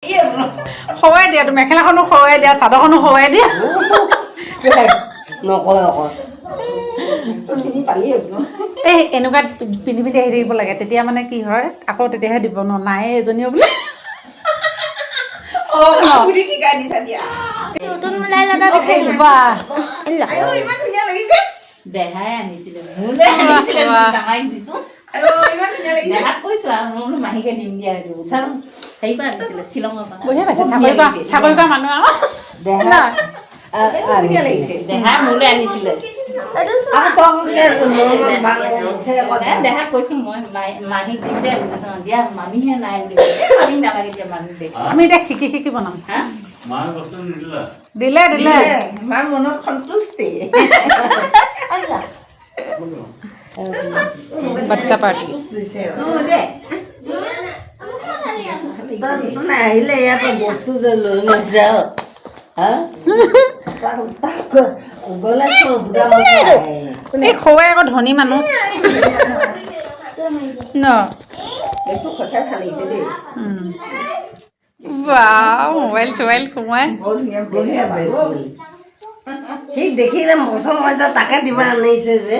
খোৱাই দিয়া তুমি মেখেলাখনো খোৱাই দিয়া চাদৰখনো খোৱাই দিয়া নকয় আকৌ চিনি পালি এই এনেকুৱা পিন্ধি পিন্ধি আহি থাকিব লাগে তেতিয়া মানে কি হয় আকৌ তেতিয়াহে দিব নাই এজনীও বোলে শিকাই দিছা দিয়া নতুন মিলাই লগা বিচাৰিম বাহ ইমান ধুনীয়া লাগিছে দেহাই আনিছিলে মোলৈ আনিছিলে ডাঙাই দিছো ইমান ধুনীয়া লাগিছে দেহাত কৈছো আৰু মই বোলো মাহীকে দিম দিয়া এইটো চাওঁ হেৰি পৰা আনিছিলে শ্বিলঙৰ পৰা বুজি পাইছে চাকৰি কৰা মানুহ আৰু ধুনীয়া লাগিছে দেহাই মোলৈ আনিছিলে দেহাক কৈছো মই মাহীক দিম দে দিয়া মামীহে নাই বুলি মামী নালাগে দিয়া মামী দেখ আমি এতিয়া শিকি শিকি বনাম হা দিলে দিলে মাৰ মনত সন্তুষ্টি বাচ্চা পাৰ্টি আহিলে ইয়াৰ পৰা বস্তু যে লৈ নাযায় গ'লে এই খোৱাই আকৌ ধনী মানুহ ন এইটো সঁচাই ভাল লাগিছে দেই মোবাইল চোবাইল সোমাই বৰ ধুনীয়া বঢ়িয়া সি দেখিলে পচন্দ হৈছে তাকে দিবা আনিছে যে